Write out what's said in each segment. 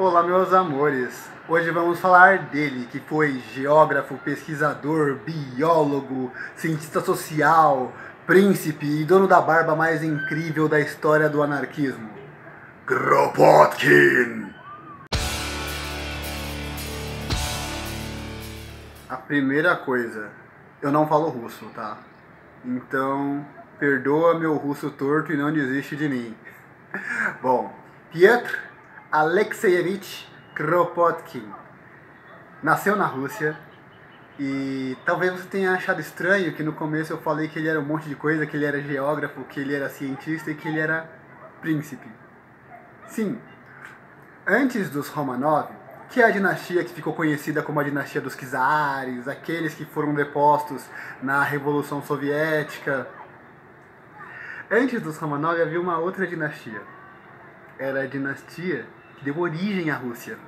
Olá, meus amores! Hoje vamos falar dele, que foi geógrafo, pesquisador, biólogo, cientista social, príncipe e dono da barba mais incrível da história do anarquismo. Kropotkin! A primeira coisa, eu não falo russo, tá? Então, perdoa meu russo torto e não desiste de mim. Bom, Piotr Alexeyevich Kropotkin nasceu na Rússia e talvez você tenha achado estranho que no começo eu falei que ele era um monte de coisa, que ele era geógrafo, que ele era cientista e que ele era príncipe. Sim, antes dos Romanov, que é a dinastia que ficou conhecida como a dinastia dos czares, aqueles que foram depostos na Revolução Soviética. Antes dos Romanov havia uma outra dinastia. Era a dinastia que deu origem à Rússia.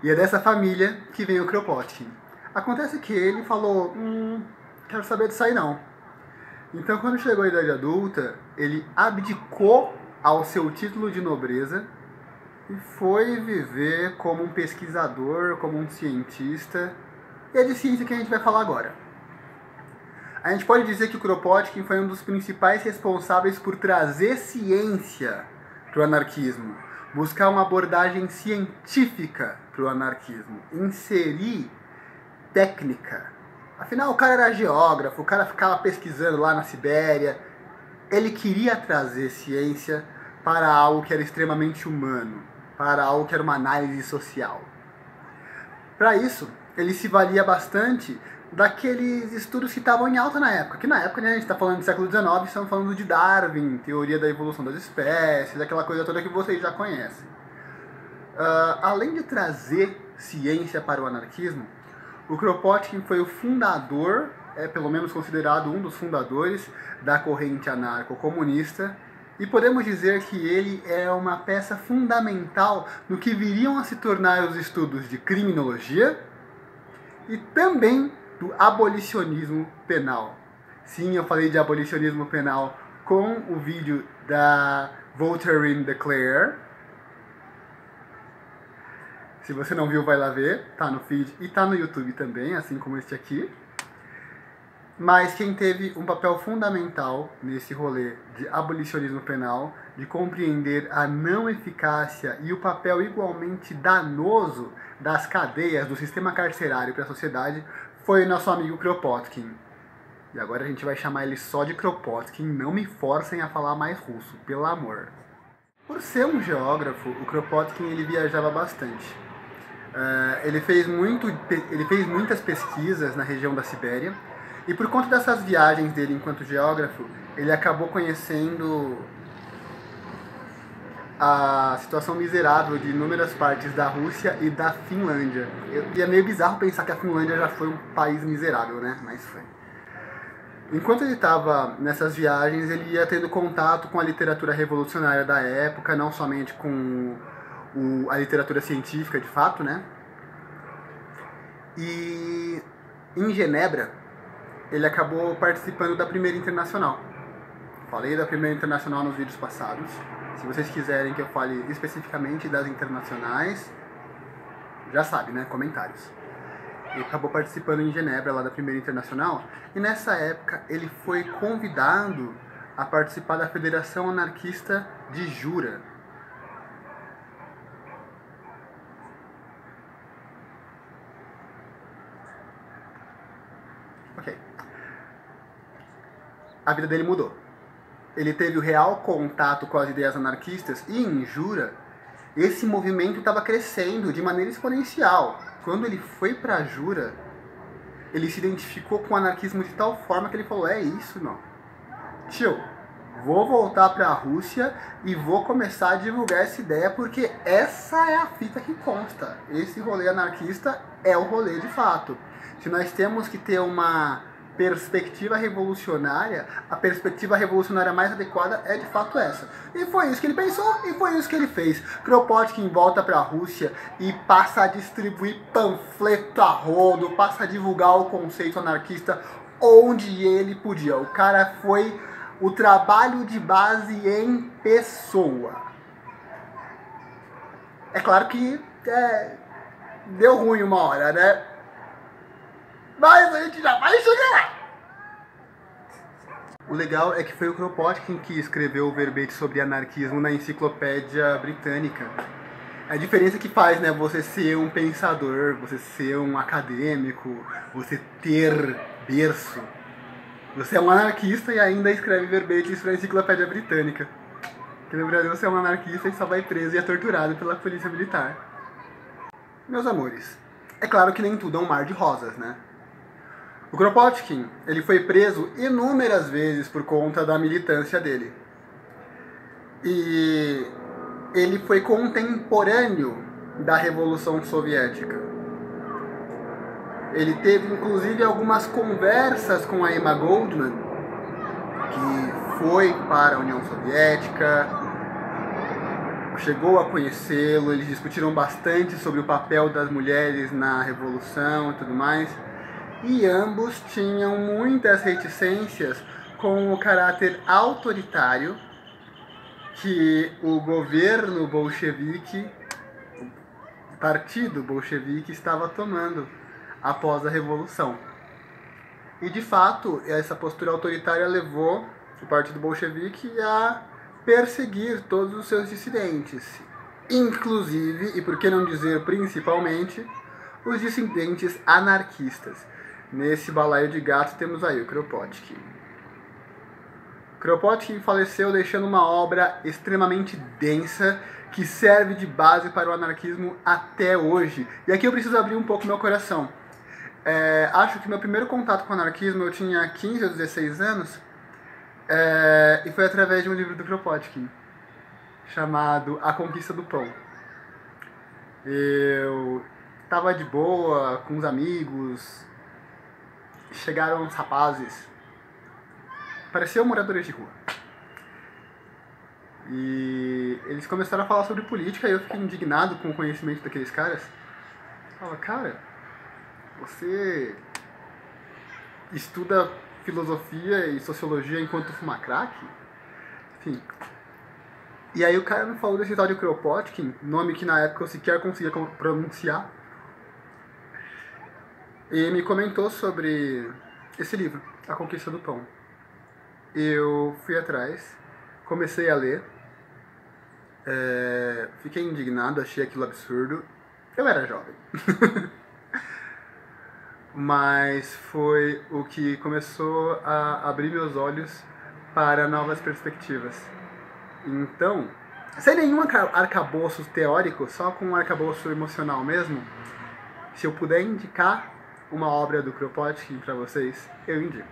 E é dessa família que vem o Kropotkin. Acontece que ele falou, quero saber disso aí não. Então quando chegou à idade adulta, ele abdicou ao seu título de nobreza e foi viver como um pesquisador, como um cientista. E é de ciência que a gente vai falar agora. A gente pode dizer que o Kropotkin foi um dos principais responsáveis por trazer ciência para o anarquismo, buscar uma abordagem científica para o anarquismo, inserir técnica. Afinal, o cara era geógrafo, o cara ficava pesquisando lá na Sibéria. Ele queria trazer ciência para algo que era extremamente humano, para algo que era uma análise social. Para isso, ele se valia bastante daqueles estudos que estavam em alta na época. Que na época, né, a gente está falando do século XIX, estamos falando de Darwin, teoria da evolução das espécies, aquela coisa toda que vocês já conhecem. Além de trazer ciência para o anarquismo, o Kropotkin foi o fundador, pelo menos considerado um dos fundadores, da corrente anarco-comunista, e podemos dizer que ele é uma peça fundamental no que viriam a se tornar os estudos de criminologia e também do abolicionismo penal. Sim, eu falei de abolicionismo penal com o vídeo da Voltaire Declare. Se você não viu, vai lá ver, tá no feed e tá no YouTube também, assim como este aqui. Mas quem teve um papel fundamental nesse rolê de abolicionismo penal, de compreender a não eficácia e o papel igualmente danoso das cadeias, do sistema carcerário para a sociedade, foi o nosso amigo Kropotkin. E agora a gente vai chamar ele só de Kropotkin, não me forcem a falar mais russo, pelo amor. Por ser um geógrafo, o Kropotkin ele viajava bastante. Ele fez muitas pesquisas na região da Sibéria, e por conta dessas viagens dele enquanto geógrafo, ele acabou conhecendo a situação miserável de inúmeras partes da Rússia e da Finlândia. E é meio bizarro pensar que a Finlândia já foi um país miserável, né? Mas foi. Enquanto ele estava nessas viagens, ele ia tendo contato com a literatura revolucionária da época, não somente com a literatura científica de fato, né? E em Genebra, ele acabou participando da Primeira Internacional. Falei da Primeira Internacional nos vídeos passados. Se vocês quiserem que eu fale especificamente das internacionais, já sabe, né? Comentários. Ele acabou participando em Genebra, lá da Primeira Internacional, e nessa época ele foi convidado a participar da Federação Anarquista de Jura. Ok. A vida dele mudou. Ele teve o real contato com as ideias anarquistas e em Jura, esse movimento estava crescendo de maneira exponencial. Quando ele foi para Jura, ele se identificou com o anarquismo de tal forma que ele falou, é isso, não. Tio, vou voltar para a Rússia e vou começar a divulgar essa ideia porque essa é a fita que consta. Esse rolê anarquista é o rolê de fato. Se nós temos que ter uma perspectiva revolucionária, a perspectiva revolucionária mais adequada é de fato essa. E foi isso que ele pensou e foi isso que ele fez. Kropotkin volta para a Rússia e passa a distribuir panfleto a rodo, passa a divulgar o conceito anarquista onde ele podia. O cara foi o trabalho de base em pessoa. É claro que deu ruim uma hora, né? Mas a gente já vai chegar lá. O legal é que foi o Kropotkin que escreveu o verbete sobre anarquismo na Enciclopédia Britânica. A diferença que faz, né, você ser um pensador, você ser um acadêmico, você ter berço. Você é um anarquista e ainda escreve verbetes para a Enciclopédia Britânica. Porque no Brasil você é um anarquista e só vai preso e é torturado pela polícia militar. Meus amores, é claro que nem tudo é um mar de rosas, né? O Kropotkin, ele foi preso inúmeras vezes por conta da militância dele. E ele foi contemporâneo da Revolução Soviética. Ele teve, inclusive, algumas conversas com a Emma Goldman, que foi para a União Soviética, chegou a conhecê-lo, eles discutiram bastante sobre o papel das mulheres na Revolução e tudo mais. E ambos tinham muitas reticências com o caráter autoritário que o governo bolchevique, o partido bolchevique, estava tomando após a Revolução. E de fato, essa postura autoritária levou o partido bolchevique a perseguir todos os seus dissidentes, inclusive, e por que não dizer principalmente, os dissidentes anarquistas. Nesse balaio de gato temos aí o Kropotkin. Kropotkin faleceu deixando uma obra extremamente densa que serve de base para o anarquismo até hoje. E aqui eu preciso abrir um pouco meu coração. Acho que meu primeiro contato com o anarquismo eu tinha 15 ou 16 anos e foi através de um livro do Kropotkin chamado A Conquista do Pão. Eu estava de boa com os amigos. Chegaram uns rapazes, pareciam moradores de rua, e eles começaram a falar sobre política e eu fiquei indignado com o conhecimento daqueles caras. Eu falava, cara, você estuda filosofia e sociologia enquanto fuma crack? Enfim. E aí o cara me falou desse tal de Kropotkin, nome que na época eu sequer conseguia pronunciar. E me comentou sobre esse livro, A Conquista do Pão. Eu fui atrás, comecei a ler, fiquei indignado, achei aquilo absurdo. Eu era jovem. Mas foi o que começou a abrir meus olhos para novas perspectivas. Então, sem nenhum arcabouço teórico, só com um arcabouço emocional mesmo, se eu puder indicar uma obra do Kropotkin para vocês, eu indico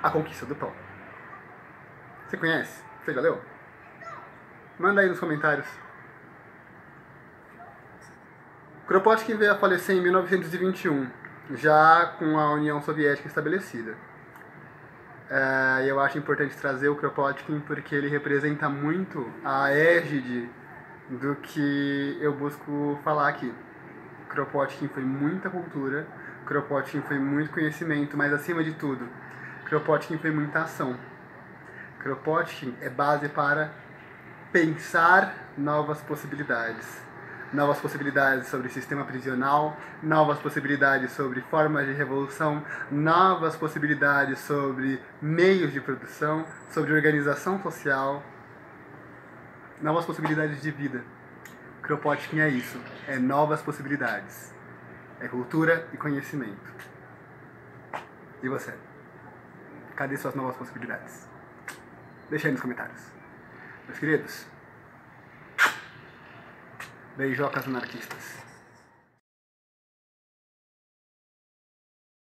A Conquista do Pão. Você conhece? Você já leu? Manda aí nos comentários. Kropotkin veio a falecer em 1921, já com a União Soviética estabelecida. Eu acho importante trazer o Kropotkin porque ele representa muito a égide do que eu busco falar aqui. Kropotkin foi muita cultura, Kropotkin foi muito conhecimento, mas acima de tudo, Kropotkin foi muita ação. Kropotkin é base para pensar novas possibilidades. Novas possibilidades sobre sistema prisional, novas possibilidades sobre formas de revolução, novas possibilidades sobre meios de produção, sobre organização social, novas possibilidades de vida. Kropotkin é isso, é novas possibilidades. É cultura e conhecimento. E você? Cadê suas novas possibilidades? Deixa aí nos comentários. Meus queridos, beijocas anarquistas.